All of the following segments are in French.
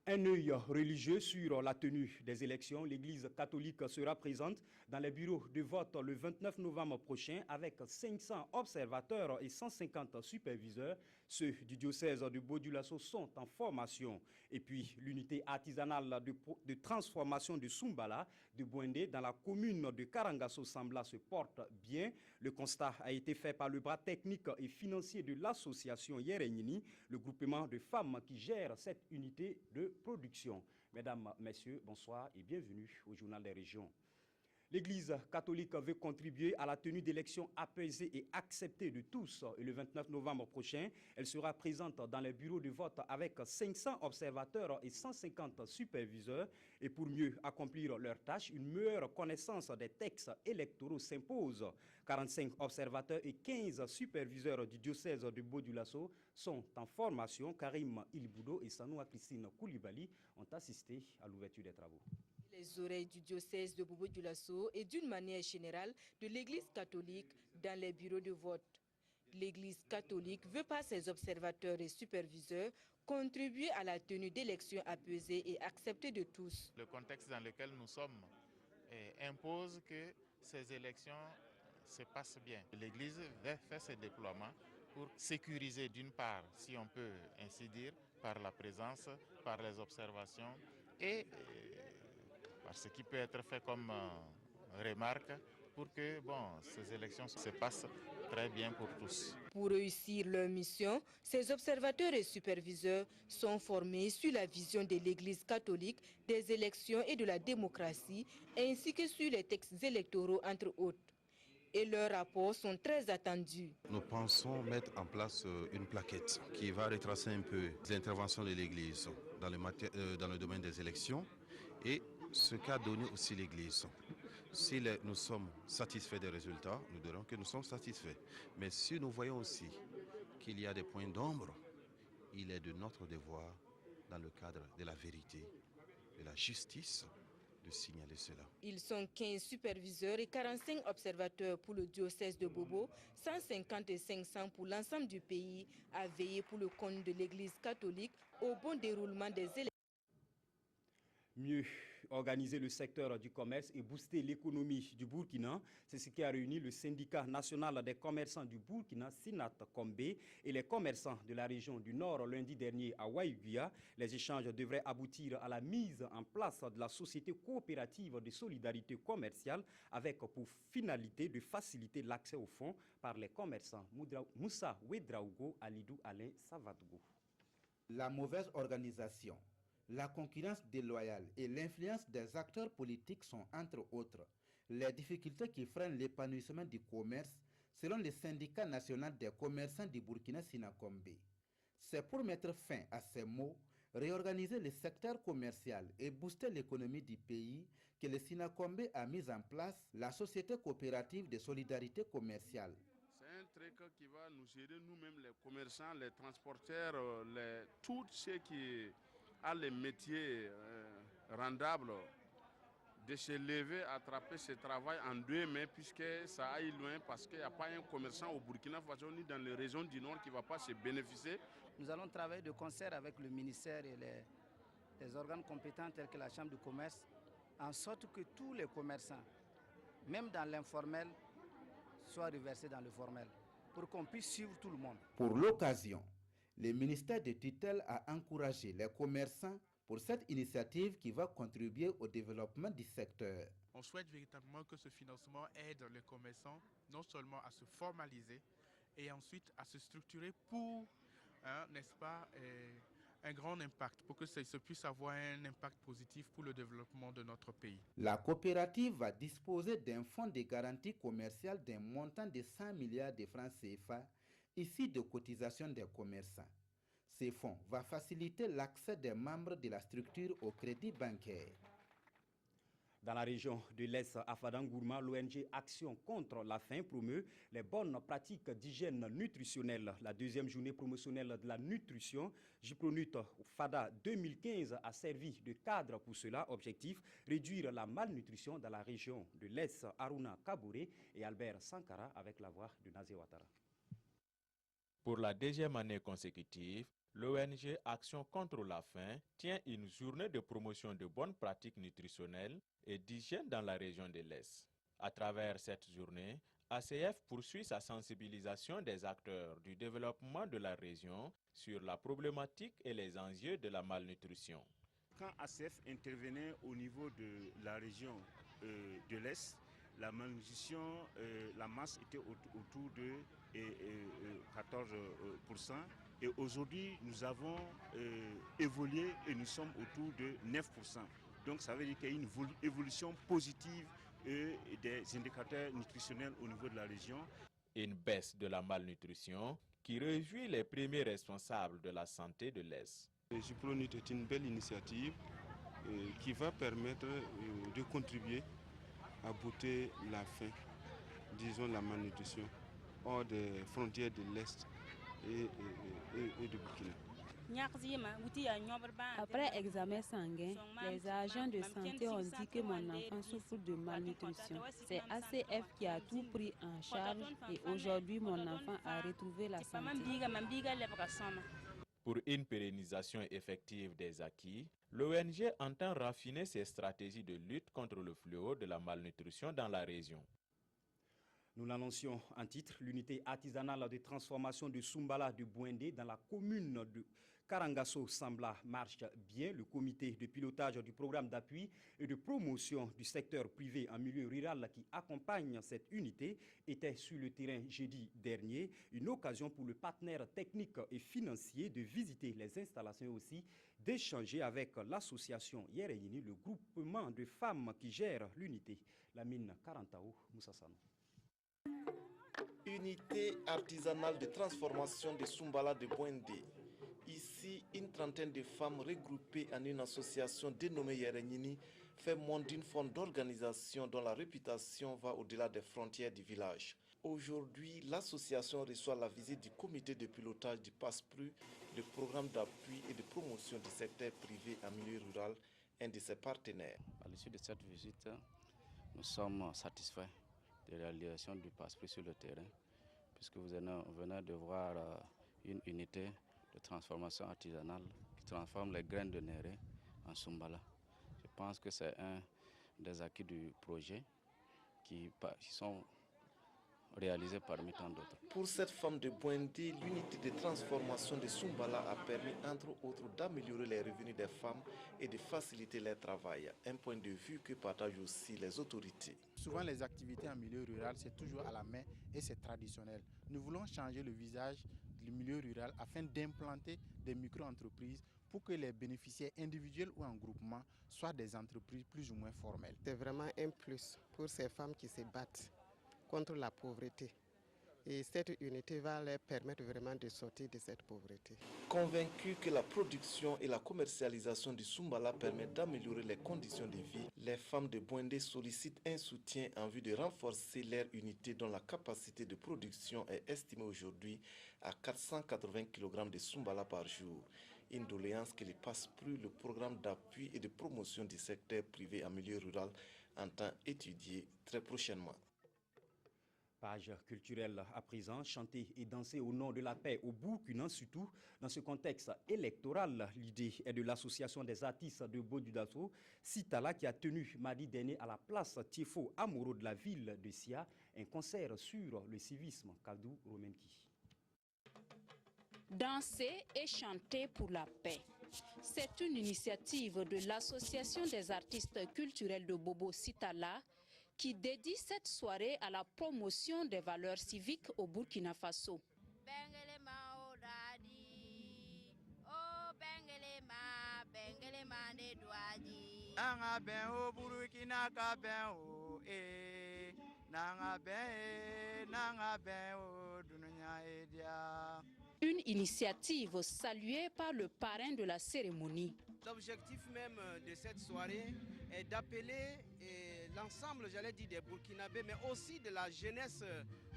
Un œil religieux sur la tenue des élections. L'Église catholique sera présente dans les bureaux de vote le 29 novembre prochain avec 500 observateurs et 150 superviseurs. Ceux du diocèse de Bodulasso sont en formation. Et puis l'unité artisanale de transformation de Sumbala de Bouendé dans la commune de Karangasso-Sambla se porte bien. Le constat a été fait par le bras technique et financier de l'association Yerenyini, le groupement de femmes qui gère cette unité de production. Mesdames, Messieurs, bonsoir et bienvenue au Journal des Régions. L'Église catholique veut contribuer à la tenue d'élections apaisées et acceptées de tous. Et le 29 novembre prochain, elle sera présente dans les bureaux de vote avec 500 observateurs et 150 superviseurs. Et pour mieux accomplir leurs tâches, une meilleure connaissance des textes électoraux s'impose. 45 observateurs et 15 superviseurs du diocèse de Bodulasso sont en formation. Karim Ilboudo et Sanoua Christine Koulibaly ont assisté à l'ouverture des travaux. Les oreilles du diocèse de Bobo-Dioulasso et d'une manière générale de l'Église catholique dans les bureaux de vote. L'Église catholique veut par ses observateurs et superviseurs contribuer à la tenue d'élections apaisées et acceptées de tous. Le contexte dans lequel nous sommes impose que ces élections se passent bien. L'Église fait ses déploiements pour sécuriser d'une part, si on peut ainsi dire, par la présence, par les observations et par ce qui peut être fait comme remarque pour que ces élections se passent très bien pour tous. Pour réussir leur mission, ces observateurs et superviseurs sont formés sur la vision de l'Église catholique des élections et de la démocratie, ainsi que sur les textes électoraux, entre autres. Et leurs rapports sont très attendus. Nous pensons mettre en place une plaquette qui va retracer un peu les interventions de l'Église dans le domaine des élections et ce qu'a donné aussi l'Église. Si nous sommes satisfaits des résultats, nous dirons que nous sommes satisfaits. Mais si nous voyons aussi qu'il y a des points d'ombre, il est de notre devoir, dans le cadre de la vérité, de la justice, de signaler cela. Ils sont 15 superviseurs et 45 observateurs pour le diocèse de Bobo, 150 et 500 pour l'ensemble du pays, à veiller pour le compte de l'Église catholique au bon déroulement des élections. Mieux organiser le secteur du commerce et booster l'économie du Burkina, c'est ce qui a réuni le syndicat national des commerçants du Burkina, Sinat Kombe, et les commerçants de la région du Nord lundi dernier à Waïguia. Les échanges devraient aboutir à la mise en place de la société coopérative de solidarité commerciale avec pour finalité de faciliter l'accès aux fonds par les commerçants. Moussa Ouedraogo, Alidou Alain Savadgo. La mauvaise organisation, la concurrence déloyale et l'influence des acteurs politiques sont, entre autres, les difficultés qui freinent l'épanouissement du commerce, selon le syndicat national des commerçants du Burkina Sinakombe. C'est pour mettre fin à ces maux, réorganiser le secteur commercial et booster l'économie du pays que le Sinakombe a mis en place la Société coopérative de solidarité commerciale. C'est un truc qui va nous aider nous-mêmes, les commerçants, les transporteurs, tous ceux qui ont les métiers rendables, de se lever, attraper ce travail en 2 mains, puisque ça aille loin, parce qu'il n'y a pas un commerçant au Burkina Faso ni dans les régions du Nord qui ne va pas se bénéficier. Nous allons travailler de concert avec le ministère et les organes compétents tels que la Chambre de commerce, en sorte que tous les commerçants, même dans l'informel, soient reversés dans le formel, pour qu'on puisse suivre tout le monde. Pour l'occasion, le ministère de tutelle a encouragé les commerçants pour cette initiative qui va contribuer au développement du secteur. On souhaite véritablement que ce financement aide les commerçants non seulement à se formaliser et ensuite à se structurer pour, n'est-ce pas, un grand impact, pour que ça puisse avoir un impact positif pour le développement de notre pays. La coopérative va disposer d'un fonds de garantie commerciale d'un montant de 100 milliards de francs CFA, issus de cotisations des commerçants. Ces fonds vont faciliter l'accès des membres de la structure au crédit bancaire. Dans la région de l'Est, à Fadangourma, l'ONG Action contre la faim promeut les bonnes pratiques d'hygiène nutritionnelle. La deuxième journée promotionnelle de la nutrition, Jipronut Fada 2015, a servi de cadre pour cela. Objectif, réduire la malnutrition dans la région de l'Est. Aruna Kabouré et Albert Sankara avec la voix de Nazé Ouattara. Pour la deuxième année consécutive, L'ONG Action contre la faim tient une journée de promotion de bonnes pratiques nutritionnelles et d'hygiène dans la région de l'Est. À travers cette journée, ACF poursuit sa sensibilisation des acteurs du développement de la région sur la problématique et les enjeux de la malnutrition. Quand ACF intervenait au niveau de la région de l'Est, la malnutrition, la masse était autour de 14%. Et aujourd'hui, nous avons évolué et nous sommes autour de 9%. Donc ça veut dire qu'il y a une évolution positive des indicateurs nutritionnels au niveau de la région. Une baisse de la malnutrition qui réjouit les premiers responsables de la santé de l'Est. Gipronut est une belle initiative qui va permettre de contribuer à bouter la faim, disons la malnutrition, hors des frontières de l'Est et de Burkina. Après examen sanguin, les agents de santé ont dit que mon enfant souffre de malnutrition. C'est ACF qui a tout pris en charge et aujourd'hui mon enfant a retrouvé la santé. Pour une pérennisation effective des acquis, l'ONG entend raffiner ses stratégies de lutte contre le fléau de la malnutrition dans la région. Nous l'annoncions en titre, l'unité artisanale de transformation de Soumbala de Bouendé dans la commune de Karangasso-Sambla marche bien. Le comité de pilotage du programme d'appui et de promotion du secteur privé en milieu rural qui accompagne cette unité était sur le terrain jeudi dernier. Une occasion pour le partenaire technique et financier de visiter les installations aussi, d'échanger avec l'association Yereini, le groupement de femmes qui gère l'unité. La mine Karantao, Moussa Sanou. Unité artisanale de transformation de Soumbala de Bouendé. Ici, une trentaine de femmes regroupées en une association dénommée Yerenyini fait montre d'une forme d'organisation dont la réputation va au-delà des frontières du village. Aujourd'hui, l'association reçoit la visite du comité de pilotage du PASPRU, le programme d'appui et de promotion du secteur privé en milieu rural, un de ses partenaires. À l'issue de cette visite, nous sommes satisfaits de la réalisation du PASPRU sur le terrain, puisque vous venez de voir une unité de transformation artisanale qui transforme les graines de néré en Soumbala. Je pense que c'est un des acquis du projet qui sont réalisés parmi tant d'autres. Pour cette femme de Bouendé, l'unité de transformation de Soumbala a permis entre autres d'améliorer les revenus des femmes et de faciliter leur travail, un point de vue que partagent aussi les autorités. Souvent les activités en milieu rural, c'est toujours à la main et c'est traditionnel. Nous voulons changer le visage du milieu rural afin d'implanter des micro-entreprises pour que les bénéficiaires individuels ou en groupement soient des entreprises plus ou moins formelles. C'est vraiment un plus pour ces femmes qui se battent contre la pauvreté. Et cette unité va leur permettre vraiment de sortir de cette pauvreté. Convaincus que la production et la commercialisation du Soumbala permettent d'améliorer les conditions de vie, les femmes de Bouendé sollicitent un soutien en vue de renforcer leur unité dont la capacité de production est estimée aujourd'hui à 480 kg de Soumbala par jour. Une doléance que les PASPRU, le programme d'appui et de promotion du secteur privé en milieu rural, entend étudier très prochainement. Page culturelle à présent, chanter et danser au nom de la paix au Burkina, surtout dans ce contexte électoral. L'idée est de l'association des artistes de Bodudasso, Sitala, qui a tenu mardi dernier à la place Tiefo Amoro de la ville de Sia un concert sur le civisme. Kadou Romenki. Danser et chanter pour la paix. C'est une initiative de l'association des artistes culturels de Bobo Sitala qui dédie cette soirée à la promotion des valeurs civiques au Burkina Faso. Une initiative saluée par le parrain de la cérémonie. L'objectif même de cette soirée est d'appeler l'ensemble, j'allais dire, des Burkinabés, mais aussi de la jeunesse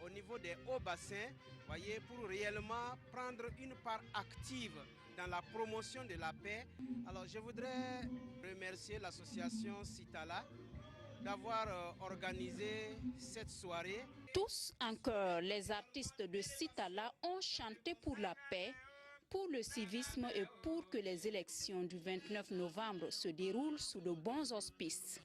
au niveau des hauts bassins, voyez, pour réellement prendre une part active dans la promotion de la paix. Alors je voudrais remercier l'association Sitala d'avoir organisé cette soirée. Tous en chœur, les artistes de Sitala ont chanté pour la paix, pour le civisme et pour que les élections du 29 novembre se déroulent sous de bons auspices.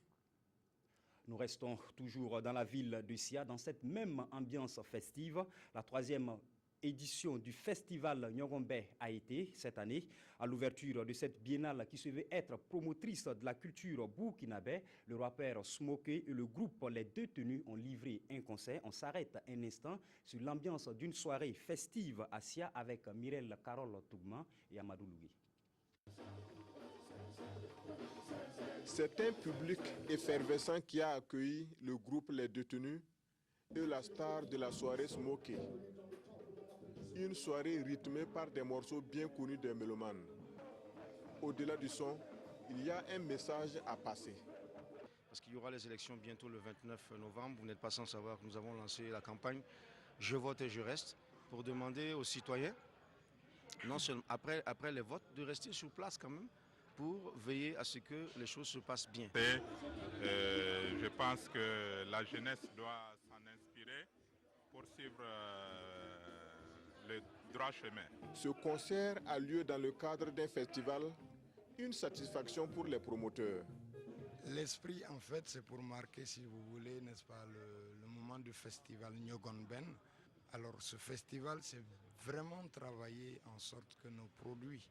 Nous restons toujours dans la ville de Sia, dans cette même ambiance festive. La 3e édition du festival Nyongombe a été, cette année, à l'ouverture de cette biennale qui se veut être promotrice de la culture burkinabé. Le rappeur Smokey et le groupe Les Détenus ont livré un concert. On s'arrête un instant sur l'ambiance d'une soirée festive à Sia avec Mirel Carole Tougma et Amadou Lougui. C'est un public effervescent qui a accueilli le groupe Les Détenus et la star de la soirée Smokey. Une soirée rythmée par des morceaux bien connus des mélomanes. Au-delà du son, il y a un message à passer. Parce qu'il y aura les élections bientôt le 29 novembre. Vous n'êtes pas sans savoir que nous avons lancé la campagne « Je vote et je reste » pour demander aux citoyens, non seulement après les votes, de rester sur place quand même pour veiller à ce que les choses se passent bien. Je pense que la jeunesse doit s'en inspirer pour suivre le droit chemin. Ce concert a lieu dans le cadre d'un festival, une satisfaction pour les promoteurs. L'esprit, en fait, c'est pour marquer, si vous voulez, n'est-ce pas, le moment du festival Nyogonben. Alors, ce festival, c'est vraiment travailler en sorte que nos produits,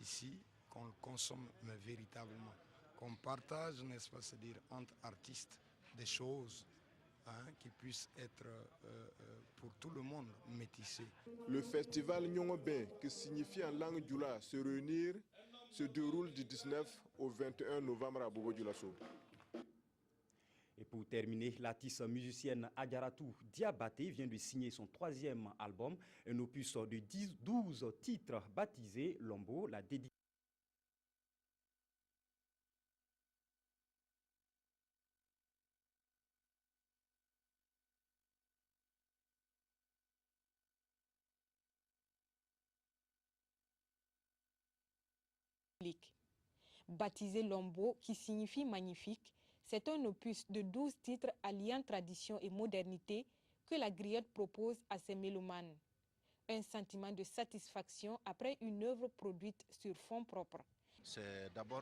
ici, qu'on consomme mais véritablement, qu'on partage, n'est-ce pas, c'est-à-dire entre artistes, des choses qui puissent être pour tout le monde métissées. Le festival Nyongombe, qui signifie en langue djoula se réunir, se déroule du 19 au 21 novembre à Bobo-Dioulasso. Et pour terminer, l'artiste musicienne Adjaratou Diabaté vient de signer son 3e album, un opus de 12 titres baptisé Lombo, la dédicace. Baptisé Lombo, qui signifie magnifique, c'est un opus de 12 titres alliant tradition et modernité que la griotte propose à ses mélomanes. Un sentiment de satisfaction après une œuvre produite sur fonds propres. C'est d'abord